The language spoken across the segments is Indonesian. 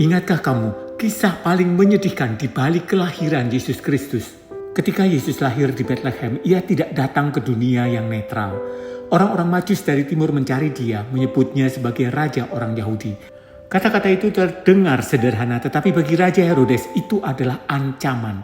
Ingatkah kamu kisah paling menyedihkan di balik kelahiran Yesus Kristus? Ketika Yesus lahir di Bethlehem, ia tidak datang ke dunia yang netral. Orang-orang Majus dari timur mencari dia, menyebutnya sebagai raja orang Yahudi. Kata-kata itu terdengar sederhana, tetapi bagi Raja Herodes itu adalah ancaman.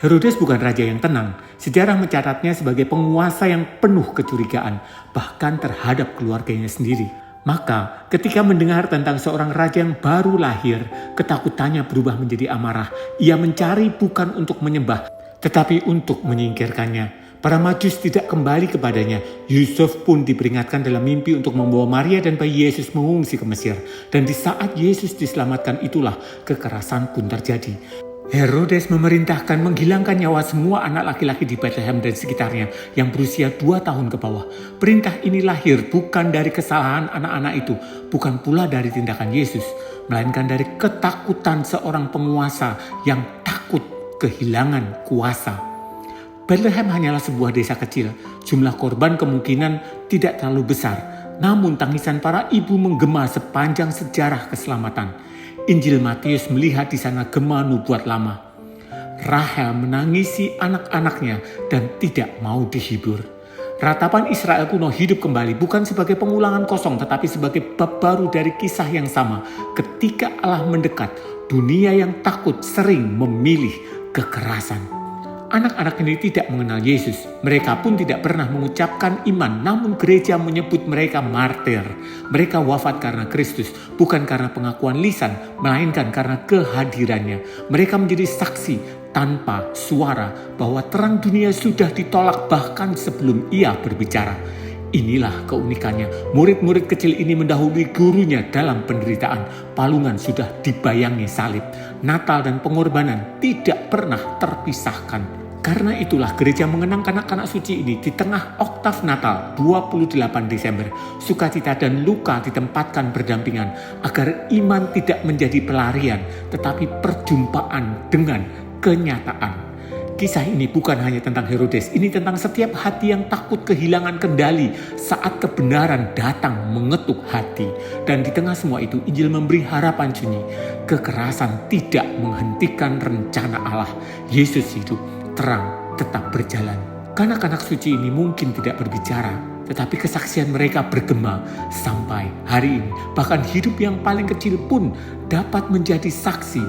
Herodes bukan raja yang tenang. Sejarah mencatatnya sebagai penguasa yang penuh kecurigaan, bahkan terhadap keluarganya sendiri. Maka ketika mendengar tentang seorang raja yang baru lahir, ketakutannya berubah menjadi amarah. Ia mencari bukan untuk menyembah, tetapi untuk menyingkirkannya. Para Majus tidak kembali kepadanya. Yusuf pun diperingatkan dalam mimpi untuk membawa Maria dan bayi Yesus mengungsi ke Mesir. Dan di saat Yesus diselamatkan itulah kekerasan pun terjadi. Herodes memerintahkan menghilangkan nyawa semua anak laki-laki di Bethlehem dan sekitarnya yang berusia 2 tahun ke bawah. Perintah ini lahir bukan dari kesalahan anak-anak itu, bukan pula dari tindakan Yesus, melainkan dari ketakutan seorang penguasa yang takut kehilangan kuasa. Bethlehem hanyalah sebuah desa kecil. Jumlah korban kemungkinan tidak terlalu besar. Namun tangisan para ibu menggema sepanjang sejarah keselamatan. Injil Matius melihat di sana gema nubuat lama. Rahel menangisi anak-anaknya dan tidak mau dihibur. Ratapan Israel kuno hidup kembali bukan sebagai pengulangan kosong, tetapi sebagai bab baru dari kisah yang sama. Ketika Allah mendekat, dunia yang takut sering memilih kekerasan. Anak-anak ini tidak mengenal Yesus. Mereka pun tidak pernah mengucapkan iman, namun gereja menyebut mereka martir. Mereka wafat karena Kristus, bukan karena pengakuan lisan, melainkan karena kehadirannya. Mereka menjadi saksi tanpa suara bahwa terang dunia sudah ditolak bahkan sebelum ia berbicara. Inilah keunikannya. Murid-murid kecil ini mendahului gurunya dalam penderitaan. Palungan sudah dibayangi salib. Natal dan pengorbanan tidak pernah terpisahkan. Karena itulah gereja mengenang kanak-kanak suci ini di tengah oktav Natal 28 Desember. Sukacita dan luka ditempatkan berdampingan agar iman tidak menjadi pelarian tetapi perjumpaan dengan kenyataan. Kisah ini bukan hanya tentang Herodes, ini tentang setiap hati yang takut kehilangan kendali saat kebenaran datang mengetuk hati. Dan di tengah semua itu, Injil memberi harapan sunyi. Kekerasan tidak menghentikan rencana Allah. Yesus hidup, terang tetap berjalan. Kanak-kanak suci ini mungkin tidak berbicara, tetapi kesaksian mereka bergema sampai hari ini. Bahkan hidup yang paling kecil pun dapat menjadi saksi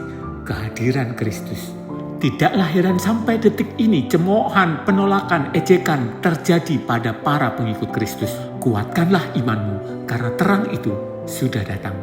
kehadiran Kristus. Tidaklah heran sampai detik ini cemoohan, penolakan, ejekan terjadi pada para pengikut Kristus. Kuatkanlah imanmu karena terang itu sudah datang.